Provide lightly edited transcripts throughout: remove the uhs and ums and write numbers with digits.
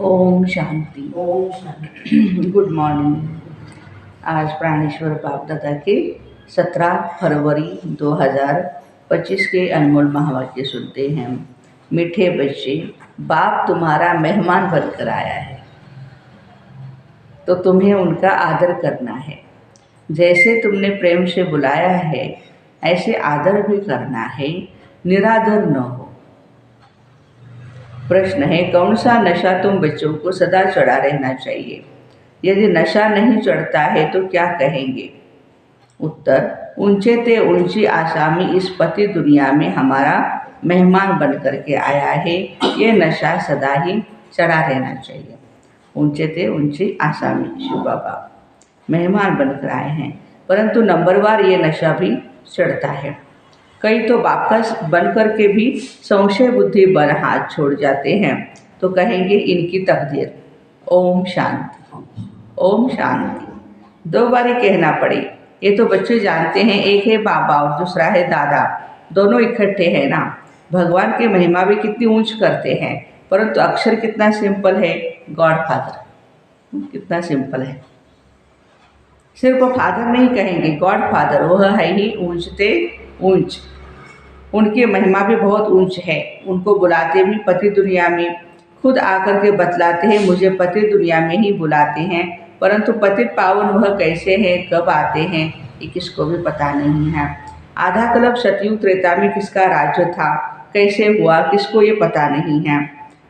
Om Shanti. Om Shanti. Good morning. आज प्राणेश्वर बाप दादा के 17 फरवरी 2025 के अनमोल महावाक्य सुनते हैं। मीठे बच्चे, बाप तुम्हारा मेहमान बनकर आया है तो तुम्हें उनका आदर करना है। जैसे तुमने प्रेम से बुलाया है ऐसे आदर भी करना है, निरादर न हो। प्रश्न है, कौन सा नशा तुम बच्चों को सदा चढ़ा रहना चाहिए? यदि नशा नहीं चढ़ता है तो क्या कहेंगे? उत्तर, ऊंचे ते ऊंची आसामी इस पति दुनिया में हमारा मेहमान बन करके आया है, ये नशा सदा ही चढ़ा रहना चाहिए। ऊंचे ते ऊंची आसामी शिव बाबा मेहमान बनकर आए हैं, परंतु नंबरवार ये नशा भी चढ़ता है। कई तो बाकस बन करके भी संशय बुद्धि बन हाथ छोड़ जाते हैं, तो कहेंगे इनकी तकदीर। ओम शांति। ओम शांति 2 बारी कहना पड़े। ये तो बच्चे जानते हैं, एक है बाबा और दूसरा है दादा, दोनों इकट्ठे हैं ना। भगवान की महिमा भी कितनी ऊंच करते हैं, परंतु अक्षर कितना सिंपल है। गॉड फादर कितना सिंपल है। सिर्फ फादर नहीं कहेंगे, गॉड फादर, वह है ही ऊंचते ऊंच। उनकी महिमा भी बहुत ऊंच है। उनको बुलाते भी पति दुनिया में, खुद आकर के बतलाते हैं मुझे पति दुनिया में ही बुलाते हैं, परंतु पतित पावन वह कैसे हैं, कब आते हैं, ये किसको भी पता नहीं है। आधा कल्प सतयुग त्रेता में किसका राज्य था, कैसे हुआ, किसको ये पता नहीं है।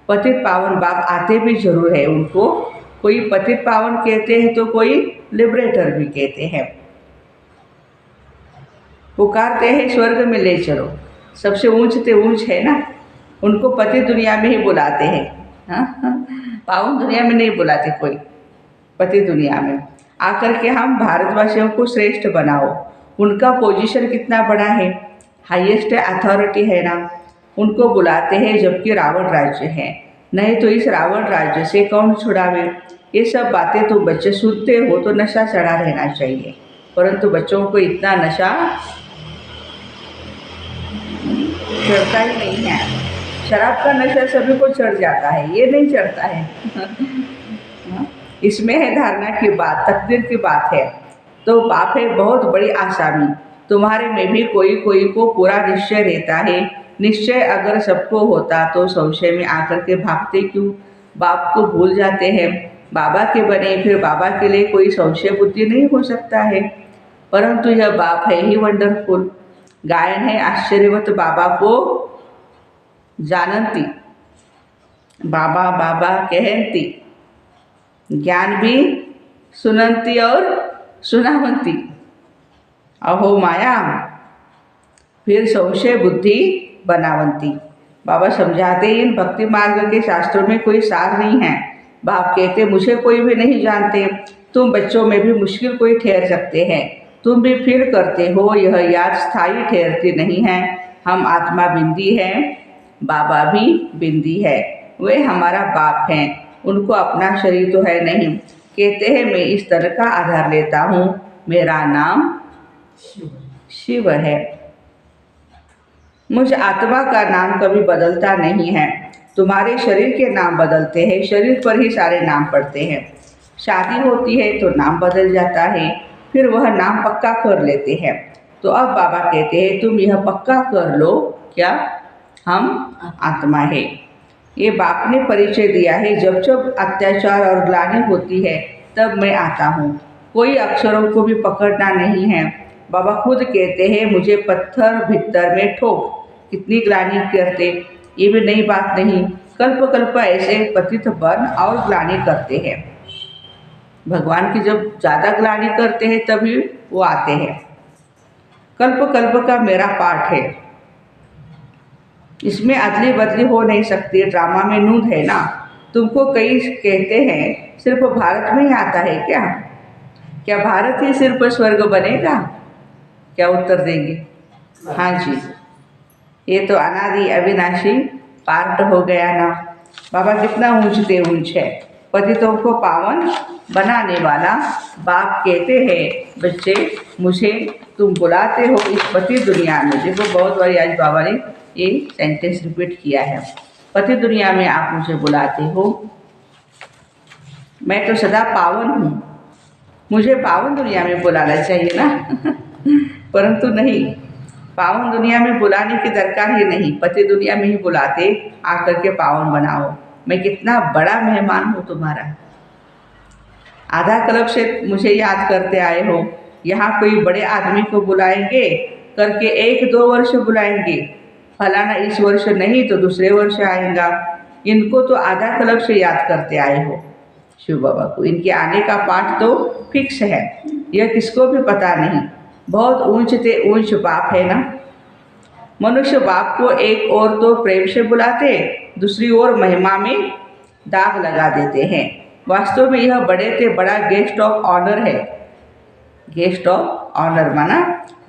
पतित पावन बाप आते भी जरूर है। उनको कोई पतित पावन कहते हैं तो कोई लिबरेटर भी कहते हैं। पुकारते हैं स्वर्ग में ले चलो, सबसे ऊंच ते ऊंच है ना। उनको पति दुनिया में ही बुलाते हैं, हाँ, पावन दुनिया में नहीं बुलाते कोई, पति दुनिया में आकर के हम भारतवासियों को श्रेष्ठ बनाओ। उनका पोजीशन कितना बड़ा है, हाईएस्ट अथॉरिटी है ना। उनको बुलाते हैं जबकि रावण राज्य है, नहीं तो इस रावण राज्य से कौन छुड़ावे। ये सब बातें तो बच्चे सुनते हो तो नशा चढ़ा रहना चाहिए, परंतु बच्चों को इतना नशा चढ़ता ही नहीं है। शराब का नशा सभी को चढ़ जाता है, ये नहीं चढ़ता है। इसमें है धारणा की बात, तकदीर की बात है। तो बाप है बहुत बड़ी आसामी, तुम्हारे में भी कोई कोई को पूरा निश्चय रहता है। निश्चय अगर सबको होता तो संशय में आकर के भागते क्यों? बाप को भूल जाते हैं। बाबा के बने फिर बाबा के लिए कोई संशय बुद्धि नहीं हो सकता है, परंतु यह बाप है ही वंडरफुल। गायन है आश्चर्यवत बाबा को जानती, बाबा बाबा कहती, ज्ञान भी सुनंती और सुनावंती। अहो माया फिर संशय बुद्धि बनावंती। बाबा समझाते इन भक्ति मार्ग के शास्त्रों में कोई सार नहीं है। बाप कहते मुझे कोई भी नहीं जानते, तुम बच्चों में भी मुश्किल कोई ठहर सकते हैं, तुम भी फिर करते हो, यह याद स्थायी ठहरती नहीं है। हम आत्मा बिंदी है, बाबा भी बिंदी है, वे हमारा बाप हैं, उनको अपना शरीर तो है नहीं। कहते हैं मैं इस तरह का आधार लेता हूँ, मेरा नाम शिव है। मुझ आत्मा का नाम कभी बदलता नहीं है। तुम्हारे शरीर के नाम बदलते हैं, शरीर पर ही सारे नाम पड़ते हैं। शादी होती है तो नाम बदल जाता है, फिर वह नाम पक्का कर लेते हैं। तो अब बाबा कहते हैं तुम यह पक्का कर लो, क्या हम आत्मा है। ये बाप ने परिचय दिया है, जब जब अत्याचार और ग्लानि होती है तब मैं आता हूँ। कोई अक्षरों को भी पकड़ना नहीं है। बाबा खुद कहते हैं मुझे पत्थर भीतर में ठोक, कितनी ग्लानि करते, ये भी नई बात नहीं। कल्प कल्प ऐसे पतित बन और ग्लानि करते हैं। भगवान की जब ज़्यादा ग्लानि करते हैं तभी वो आते हैं। कल्प कल्प का मेरा पाठ है, इसमें अदली बदली हो नहीं सकती। ड्रामा में नूंद है ना। तुमको कई कहते हैं सिर्फ भारत में ही आता है क्या? क्या भारत ही सिर्फ स्वर्ग बनेगा? क्या उत्तर देंगे? हाँ जी, ये तो अनादि अविनाशी पार्ट हो गया ना। बाबा कितना ऊंचते ऊंच है, पतितों को पावन बनाने वाला बाप कहते हैं बच्चे मुझे तुम बुलाते हो इस पति दुनिया में। देखो बहुत बारी आज बाबा ने ये सेंटेंस रिपीट किया है, पति दुनिया में आप मुझे बुलाते हो। मैं तो सदा पावन हूँ, मुझे पावन दुनिया में बुलाना चाहिए ना। परंतु नहीं, पावन दुनिया में बुलाने की दरकार ही नहीं, पति दुनिया में ही बुलाते, आकर के पावन बनाओ। मैं कितना बड़ा मेहमान हूँ तुम्हारा, आधा कल्प से मुझे याद करते आए हो। यहाँ कोई बड़े आदमी को बुलाएंगे करके 1-2 वर्ष बुलाएंगे, फलाना इस वर्ष नहीं तो दूसरे वर्ष आएगा, इनको तो आधा कल्प से याद करते आए हो। शिव बाबा को इनके आने का पाठ तो फिक्स है, यह किसको भी पता नहीं। बहुत ऊंच ते ऊंच बाप है ना। मनुष्य बाप को एक ओर तो प्रेम से बुलाते, दूसरी ओर महिमा में दाग लगा देते हैं। वास्तव में यह बड़े से बड़ा गेस्ट ऑफ ऑनर है। गेस्ट ऑफ ऑनर माना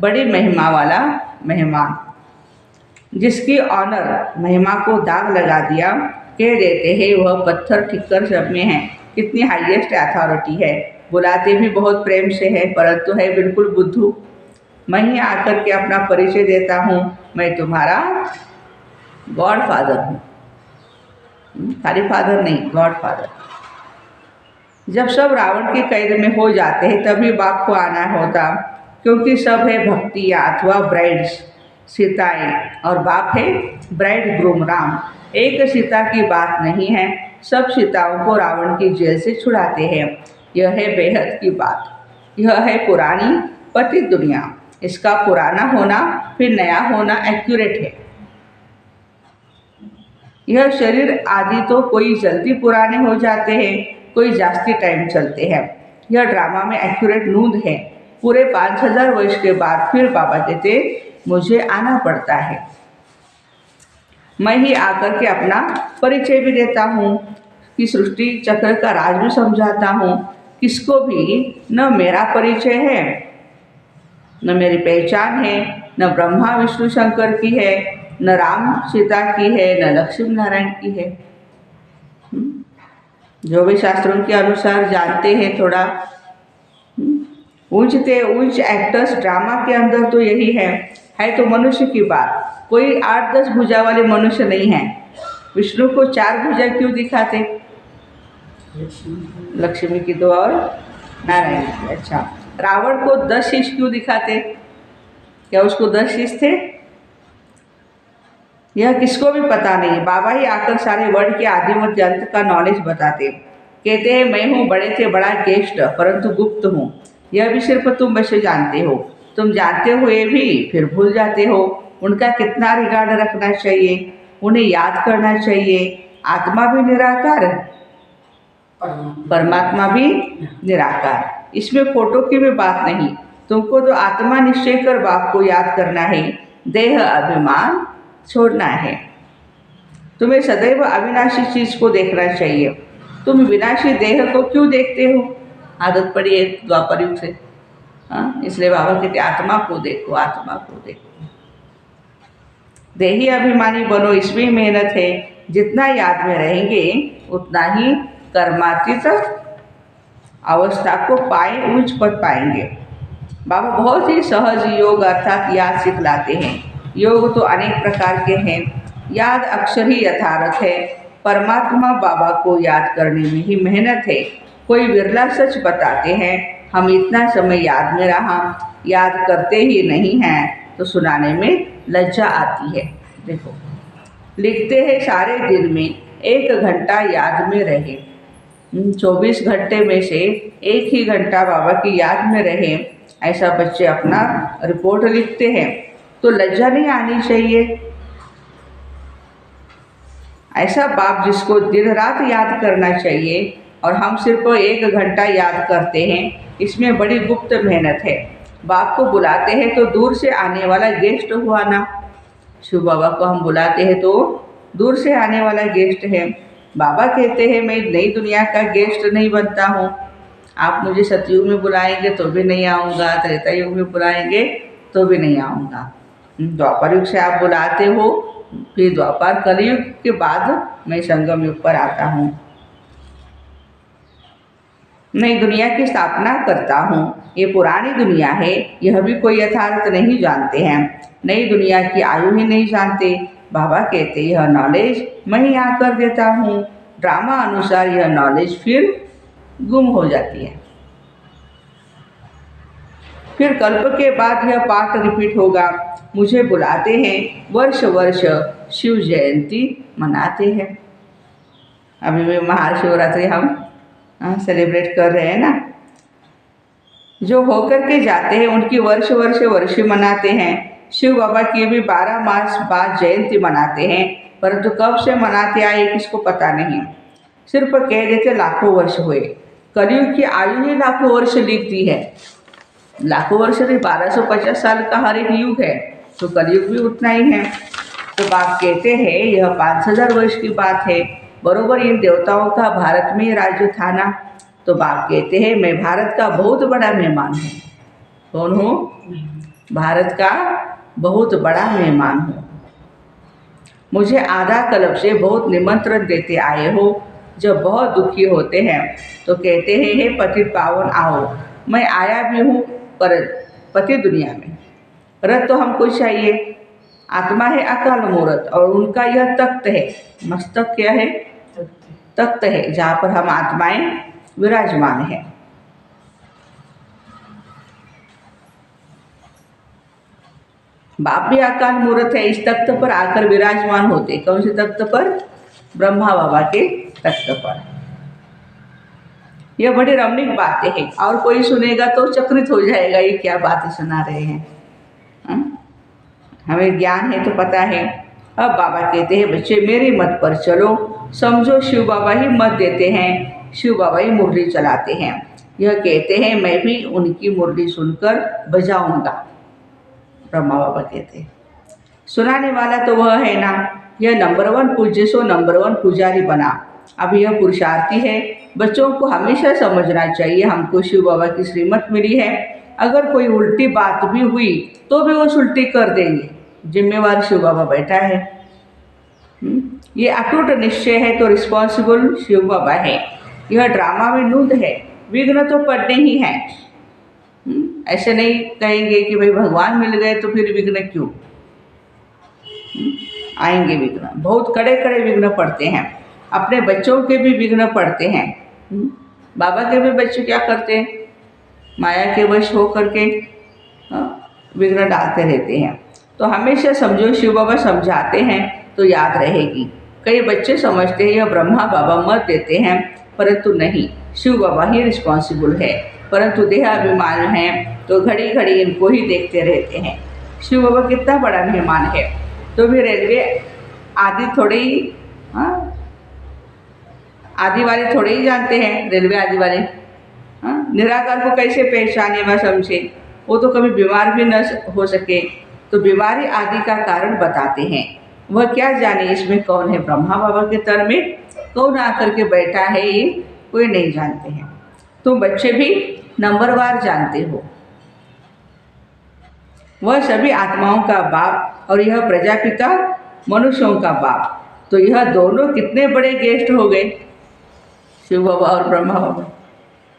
बड़ी महिमा वाला मेहमान, जिसकी ऑनर महिमा को दाग लगा दिया, कह देते हैं वह पत्थर ठिक्कर सब में है। कितनी हाईएस्ट अथॉरिटी है, बुलाते भी बहुत प्रेम से है, परंतु है बिल्कुल बुद्धू। मैं ही आकर के अपना परिचय देता हूँ, मैं तुम्हारा गॉड फादर हूँ, खाली फादर नहीं, गॉड फादर। जब सब रावण के कैद में हो जाते हैं तभी बाप को आना होता, क्योंकि सब है भक्तियाँ अथवा ब्राइड्स, सीताएँ, और बाप है ब्राइड ग्रूम राम। एक सीता की बात नहीं है, सब सीताओं को रावण की जेल से छुड़ाते हैं। यह है बेहद की बात। यह है पुरानी पतित दुनिया। इसका पुराना होना फिर नया होना एक्यूरेट है। यह शरीर आदि तो कोई जल्दी पुराने हो जाते हैं, कोई जास्ती टाइम चलते हैं। यह ड्रामा में एक्यूरेट नूंद है। पूरे 5000 वर्ष के बाद फिर बाबा कहते मुझे आना पड़ता है। मैं ही आकर के अपना परिचय भी देता हूँ, कि सृष्टि चक्र का राज भी समझाता हूँ। किसको भी न मेरा परिचय है, न मेरी पहचान है, न ब्रह्मा विष्णु शंकर की है, न राम सीता की है, न लक्ष्मी नारायण की है। जो भी शास्त्रों के अनुसार जानते हैं थोड़ा। ऊंच ते ऊंच एक्टर्स ड्रामा के अंदर तो यही है तो मनुष्य की बात। कोई 8-10 भुजा वाले मनुष्य नहीं है। विष्णु को 4 भुजा क्यों दिखाते? लक्ष्मी की 2 और नारायण की। अच्छा, रावण को 10 शीश क्यों दिखाते? क्या उसको 10 शीश थे? यह किसको भी पता नहीं। बाबा ही आकर सारे वर्ड के आदि मध्य अंत का नॉलेज बताते। कहते हैं मैं हूँ बड़े से बड़ा गेस्ट, परंतु गुप्त हूँ। यह भी सिर्फ तुम वैसे जानते हो। तुम जानते हुए भी फिर भूल जाते हो। उनका कितना रिगार्ड रखना चाहिए, उन्हें याद करना चाहिए। आत्मा भी निराकार, परमात्मा भी निराकार। इसमें फोटो की भी बात नहीं। तुमको तो आत्मा निश्चय कर बाप को याद करना है, देह अभिमान छोड़ना है। तुम्हें सदैव अविनाशी चीज को देखना चाहिए। तुम विनाशी देह को क्यों देखते हो? आदत पड़ी है द्वापर युग से। इसलिए बाबा कहते आत्मा को देखो, आत्मा को देखो। देही अभिमानी बनो, इसमें मेहनत है। जितना याद में रहेंगे उतना ही कर्मातीत अवस्था को पाए, उच्च पद पाएंगे। बाबा बहुत ही सहज योग अर्थात याद सिखलाते हैं। योग तो अनेक प्रकार के हैं, याद अक्षर ही यथार्थ है। परमात्मा बाबा को याद करने में ही मेहनत है। कोई विरला सच बताते हैं, हम इतना समय याद में रहा, याद करते ही नहीं हैं, तो सुनाने में लज्जा आती है। देखो लिखते हैं सारे दिन में 1 घंटा याद में रहे। 24 घंटे में से 1 ही घंटा बाबा की याद में रहे, ऐसा बच्चे अपना रिपोर्ट लिखते हैं। तो लज्जा नहीं आनी चाहिए। ऐसा बाप जिसको दिन रात याद करना चाहिए और हम सिर्फ 1 घंटा याद करते हैं, इसमें बड़ी गुप्त मेहनत है। बाप को बुलाते हैं तो दूर से आने वाला गेस्ट हुआ ना। शिव बाबा को हम बुलाते हैं तो दूर से आने वाला गेस्ट है। बाबा कहते हैं मैं नई दुनिया का गेस्ट नहीं बनता हूँ। आप मुझे सतयुग में बुलाएंगे तो भी नहीं आऊँगा, त्रेता युग में बुलाएंगे तो भी नहीं आऊँगा। द्वापर युग से आप बुलाते हो, फिर द्वापर कलयुग के बाद मैं संगम युग पर आता हूँ। नई दुनिया की स्थापना करता हूँ। ये पुरानी दुनिया है, यह भी कोई यथार्थ नहीं जानते हैं। नई दुनिया की आयु ही नहीं जानते। बाबा कहते यह नॉलेज मैं ही आकर देता हूँ। ड्रामा अनुसार यह नॉलेज फिर गुम हो जाती है। फिर कल्प के बाद यह पाठ रिपीट होगा, मुझे बुलाते हैं, वर्ष वर्ष शिव जयंती मनाते हैं। अभी भी महाशिवरात्रि हम सेलिब्रेट कर रहे हैं ना। जो होकर के जाते हैं उनकी वर्ष वर्ष वर्षी मनाते हैं। शिव बाबा की भी 12 मास बाद जयंती मनाते हैं, परंतु कब से मनाते आए किसको पता नहीं। सिर्फ कह देते लाखों वर्ष हुए। कलयुग की आयु ही लाखों वर्ष लिखती है। लाखों वर्ष नहीं, 1250 साल का हर एक युग है, तो कलयुग भी उतना ही है। तो बाप कहते हैं यह 5000 वर्ष की बात है। बरोबर इन देवताओं का भारत में राज्य था ना। तो बाप कहते हैं मैं भारत का बहुत बड़ा मेहमान हूँ। कौन हूँ? भारत का बहुत बड़ा मेहमान हूँ। मुझे आधा कल्प से बहुत निमंत्रण देते आए हो। जब बहुत दुखी होते हैं तो कहते हैं हे पतित पावन आओ। मैं आया भी हूँ पर पति दुनिया में। रथ तो हमको चाहिए। आत्मा है अकाल मूर्त और उनका यह तख्त है। मस्तक क्या है? तख्त है, जहाँ पर हम आत्माएं विराजमान है। बाप भी अकाल मूर्त है, इस तख्त पर आकर विराजमान होते। कौन से तख्त पर? ब्रह्मा बाबा के तख्त पर। यह बड़ी रमणीक बातें हैं और कोई सुनेगा तो चकित हो जाएगा, ये क्या बातें सुना रहे हैं। हमें ज्ञान है तो पता है। अब बाबा कहते हैं बच्चे मेरी मत पर चलो। समझो शिव बाबा ही मत देते हैं, शिव बाबा ही मुरली चलाते हैं। यह कहते हैं मैं भी उनकी मुरली सुनकर बजाऊंगा। ब्रह्मा बाबा कहते हैं सुनाने वाला तो वह है ना। यह नंबर 1 पूज्य सो नंबर 1 पुजारी बना। अब यह पुरुषार्थी है। बच्चों को हमेशा समझना चाहिए हमको शिव बाबा की श्रीमत मिली है। अगर कोई उल्टी बात भी हुई तो भी वो उल्टी कर देंगे। जिम्मेवार शिव बाबा बैठा है। ये अटूट निश्चय है तो रिस्पॉन्सिबल शिव बाबा है। यह ड्रामा में नूंद है, विघ्न तो पड़ने ही है। ऐसे नहीं कहेंगे कि भाई भगवान मिल गए तो फिर विघ्न क्यों आएंगे। विघ्न बहुत कड़े कड़े विघ्न पड़ते हैं। अपने बच्चों के भी विघ्न पड़ते हैं। बाबा के भी बच्चे क्या करते हैं? माया के वश हो करके विघ्न डालते रहते हैं। तो हमेशा समझो शिव बाबा समझाते हैं तो याद रहेगी। कई बच्चे समझते हैं यह ब्रह्मा बाबा मत देते हैं, परंतु नहीं, शिव बाबा ही रिस्पॉन्सिबल है। परंतु देहाभिमान है तो घड़ी घड़ी इनको ही देखते रहते हैं। शिव बाबा कितना बड़ा मेहमान है। तो भी रेलवे आदि थोड़े ही आदि वाले थोड़े ही जानते हैं। रेलवे आदि वाले निराकार को कैसे पहचाने व समझे? वो तो कभी बीमार भी न हो सके तो बीमारी आदि का कारण बताते हैं। वह क्या जाने इसमें कौन है? ब्रह्मा बाबा के तर में कौन आकर के बैठा है ये कोई नहीं जानते हैं। तुम बच्चे भी नंबरवार जानते हो। वह सभी आत्माओं का बाप और यह प्रजापिता मनुष्यों का बाप। तो यह दोनों कितने बड़े गेस्ट हो गए। शिव बाबा और ब्रह्मा बाबा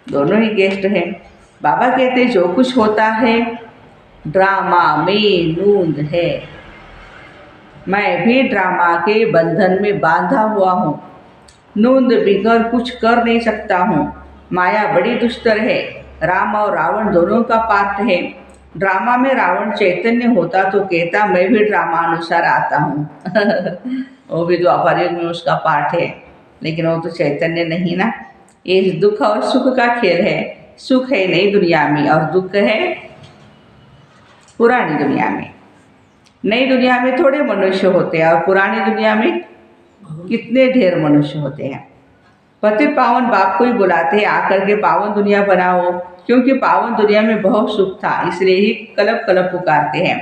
दोनों ही गेस्ट हैं। बाबा कहते जो कुछ होता है ड्रामा में नूंद है। मैं भी ड्रामा के बंधन में बांधा हुआ हूँ। नूंद बिगर कुछ कर नहीं सकता हूँ। माया बड़ी दुष्टर है। राम और रावण दोनों का पाठ है। ड्रामा में रावण चैतन्य होता तो कहता मैं भी ड्रामा अनुसार आता हूँ। वो भी द्वापर युग में उसका पाठ है, लेकिन वो तो चैतन्य नहीं ना। ये दुख और सुख का खेल है। सुख है नई दुनिया में और दुख है पुरानी दुनिया में। नई दुनिया में थोड़े मनुष्य होते हैं और पुरानी दुनिया में कितने ढेर मनुष्य होते हैं। पतित पावन बाप को ही बुलाते हैं आकर के पावन दुनिया बनाओ, क्योंकि पावन दुनिया में बहुत सुख था, इसलिए ही कलप कलप पुकारते हैं।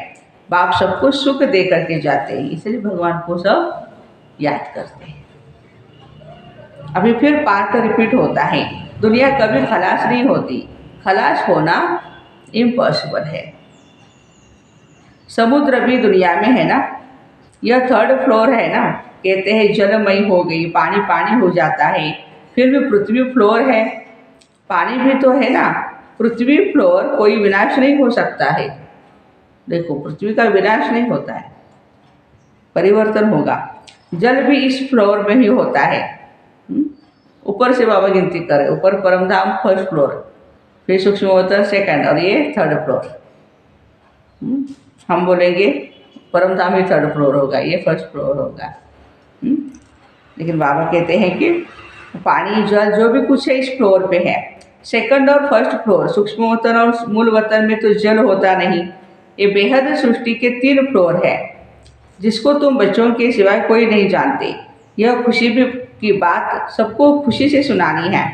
बाप सबको सुख दे करके जाते हैं, इसलिए भगवान को सब याद करते हैं। अभी फिर पार्ट रिपीट होता है। दुनिया कभी खलास नहीं होती। खलास होना इम्पॉसिबल है। समुद्र भी दुनिया में है ना। यह 3rd फ्लोर है ना। कहते हैं जलमयी हो गई, पानी पानी हो जाता है। फिर भी पृथ्वी फ्लोर है, पानी भी तो है ना। पृथ्वी फ्लोर कोई विनाश नहीं हो सकता है। देखो पृथ्वी का विनाश नहीं होता है, परिवर्तन होगा। जल भी इस फ्लोर में ही होता है। ऊपर से बाबा गिनती करे, ऊपर परमधाम फर्स्ट फ्लोर, फिर सूक्ष्म अवतार सेकंड और ये थर्ड फ्लोर। हम बोलेंगे परमधाम ही थर्ड फ्लोर होगा, ये फर्स्ट फ्लोर होगा। लेकिन बाबा कहते हैं कि पानी जल जो भी कुछ है इस फ्लोर पे है। सेकंड और फर्स्ट फ्लोर, सूक्ष्म वतन और मूल वतन में तो जल होता नहीं। ये बेहद सृष्टि के 3 फ्लोर है जिसको तुम बच्चों के सिवाय कोई नहीं जानते। यह खुशी भी की बात सबको खुशी से सुनानी है।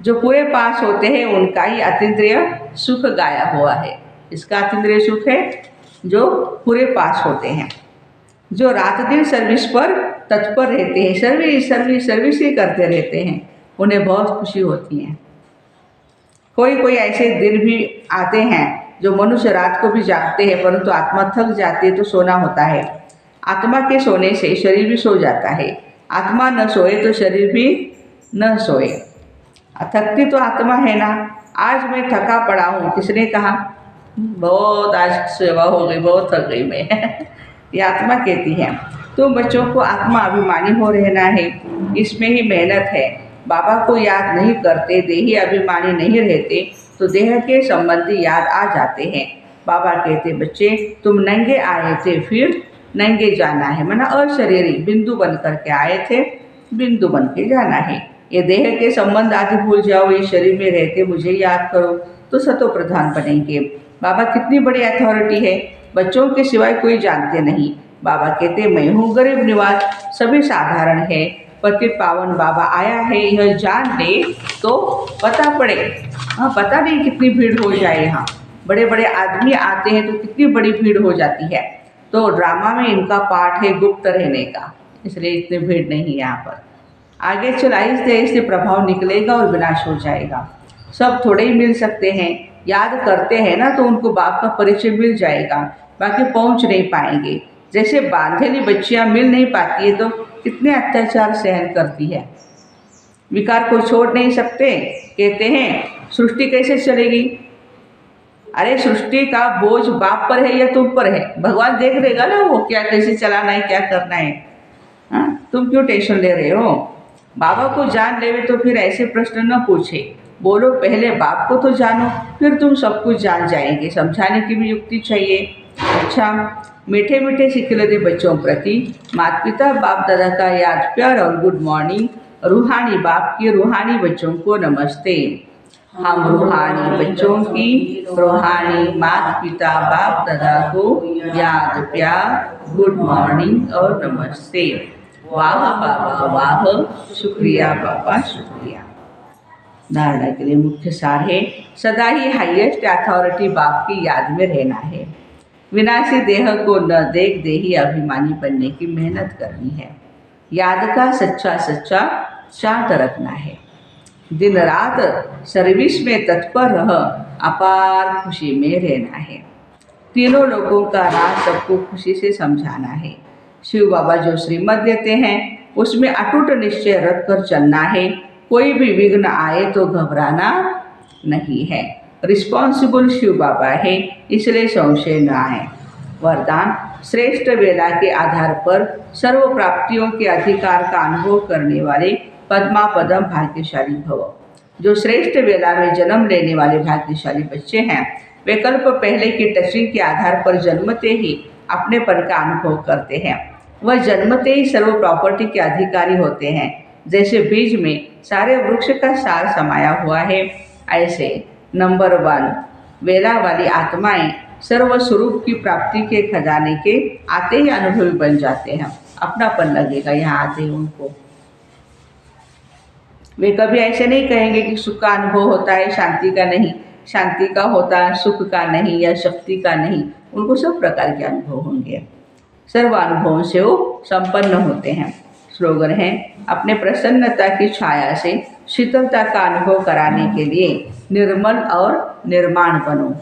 जो पूरे पास होते हैं उनका ही अतीन्द्रिय सुख गाया हुआ है। इसका अतीन्द्रिय सुख है जो पूरे पास होते हैं, जो रात दिन सर्विस पर तत्पर रहते हैं, सर्विस ही करते रहते हैं, उन्हें बहुत खुशी होती है। कोई ऐसे दिन भी आते हैं जो मनुष्य रात को भी जागते हैं परंतु आत्मा थक जाती है तो सोना होता है। आत्मा के सोने से शरीर भी सो जाता है, आत्मा न सोए तो शरीर भी न सोए। थकती तो आत्मा है ना। आज मैं थका पड़ा हूँ, किसने कहा? बहुत आज सेवा हो गई, बहुत थक गई मैं ये आत्मा कहती है। तो बच्चों को आत्मा अभिमानी हो रहना है, इसमें ही मेहनत है। बाबा को याद नहीं करते, देही अभिमानी नहीं रहते तो देह के संबंधी याद आ जाते हैं। बाबा कहते बच्चे तुम नंगे आए थे फिर नंगे जाना है, माना अशरीरी बिंदु बन करके आए थे, बिंदु बन के जाना है। ये देह के संबंध आदि भूल जाओ, ये शरीर में रहते मुझे याद करो तो सतो प्रधान बनेंगे। बाबा कितनी बड़ी अथॉरिटी है, बच्चों के सिवाय कोई जानते नहीं। बाबा कहते मैं हूँ गरीब निवाज, सभी साधारण है, पतित पावन बाबा आया है, यह जान ले तो पता पड़े। हाँ, पता नहीं कितनी भीड़ हो जाए, यहाँ बड़े बड़े आदमी आते हैं तो कितनी बड़ी भीड़ हो जाती है। तो ड्रामा में इनका पार्ट है गुप्त रहने का, इसलिए इतनी भीड़ नहीं है यहाँ पर। आगे चल आहिस्ते आहिस्ते प्रभाव निकलेगा और विनाश हो जाएगा। सब थोड़े ही मिल सकते हैं, याद करते हैं ना तो उनको बाप का परिचय मिल जाएगा, बाकी पहुंच नहीं पाएंगे। जैसे बांधेली बच्चियां मिल नहीं पाती है तो कितने अत्याचार सहन करती है, विकार को छोड़ नहीं सकते। कहते हैं सृष्टि कैसे चलेगी? अरे सृष्टि का बोझ बाप पर है या तुम पर है? भगवान देख लेगा ना वो क्या कैसे चलाना है, क्या करना है। हाँ, तुम क्यों टेंशन ले रहे हो? बाबा को जान लेवे तो फिर ऐसे प्रश्न न पूछे, बोलो पहले बाप को तो जानो फिर तुम सब कुछ जान जाएंगे। समझाने की भी युक्ति चाहिए। अच्छा, मीठे मीठे सिखले दे बच्चों प्रति माता पिता बाप दादा का याद प्यार और गुड मॉर्निंग। रूहानी बाप की रूहानी बच्चों को नमस्ते। हम रूहानी बच्चों की रूहानी माता पिता बाप दादा को याद प्यार गुड मॉर्निंग और नमस्ते। वाह बाबा वाह, शुक्रिया बाबा शुक्रिया। धारणा के लिए मुख्य सार है सदा ही हाईएस्ट अथॉरिटी बाप की याद में रहना है। विनाशी देह को न देख देही अभिमानी बनने की मेहनत करनी है। याद का सच्चा सच्चा चार्ट रखना है। दिन रात सर्विस में तत्पर रह अपार खुशी में रहना है। तीनों लोगों का राज सबको खुशी से समझाना है। शिव बाबा जो श्रीमत देते हैं उसमें अटूट निश्चय रख कर चलना है। कोई भी विघ्न आए तो घबराना नहीं है। रिस्पॉन्सिबल शिव बाबा है, इसलिए संशय न आए। वरदान श्रेष्ठ वेला के आधार पर सर्व प्राप्तियों के अधिकार का अनुभव करने वाले पद्मा पदम भाग्यशाली भव। जो श्रेष्ठ वेला में जन्म लेने वाले भाग्यशाली बच्चे हैं वे कल्प पहले की टचिंग के आधार पर जन्मते ही अपने पद का अनुभव करते हैं। वह जन्मते ही सर्व प्रॉपर्टी के अधिकारी होते हैं। जैसे बीज में सारे वृक्ष का सार समाया हुआ है, ऐसे नंबर 1 वेला वाली आत्माएं सर्व स्वरूप की प्राप्ति के खजाने के आते ही अनुभवी बन जाते हैं। अपनापन लगेगा यहाँ आते ही उनको। वे कभी ऐसे नहीं कहेंगे कि सुख का अनुभव होता है शांति का नहीं, शांति का होता है सुख का नहीं या शक्ति का नहीं। उनको सब प्रकार के अनुभव होंगे। सर्व अनुभवों से वो संपन्न होते हैं। स्लोगन है अपने प्रसन्नता की छाया से शीतलता का अनुभव कराने के लिए निर्मल और निर्माण बनो।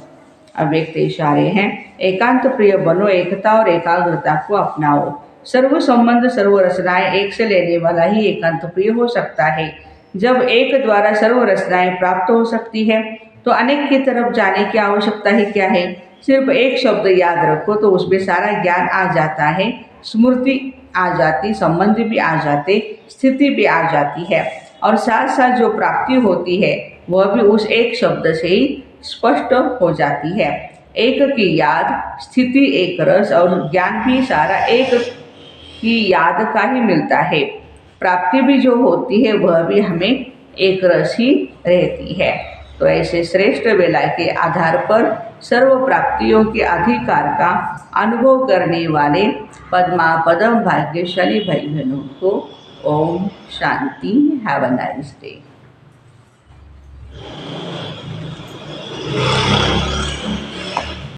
अव्यक्त इशारे हैं एकांत प्रिय बनो, एकता और एकाग्रता को अपनाओ। सर्व संबंध सर्व रचनाएं एक से लेने वाला ही एकांत प्रिय हो सकता है। जब एक द्वारा सर्व रचनाएं प्राप्त हो सकती है तो अनेक की तरफ जाने की आवश्यकता ही क्या है। सिर्फ एक शब्द याद रखो तो उसमें सारा ज्ञान आ जाता है, स्मृति आ जाती, संबंध भी आ जाते, स्थिति भी आ जाती है। और साथ साथ जो प्राप्ति होती है वह भी उस एक शब्द से ही स्पष्ट हो जाती है। एक की याद, स्थिति एक रस और ज्ञान भी सारा एक की याद का ही मिलता है। प्राप्ति भी जो होती है वह भी हमें एक रस ही रहती है। तो ऐसे श्रेष्ठ वेला के आधार पर सर्व प्राप्तियों के अधिकार का अनुभव करने वाले पद्मा पदम भाग्यशाली भाई बहनों को ओम शांति। Have a nice day.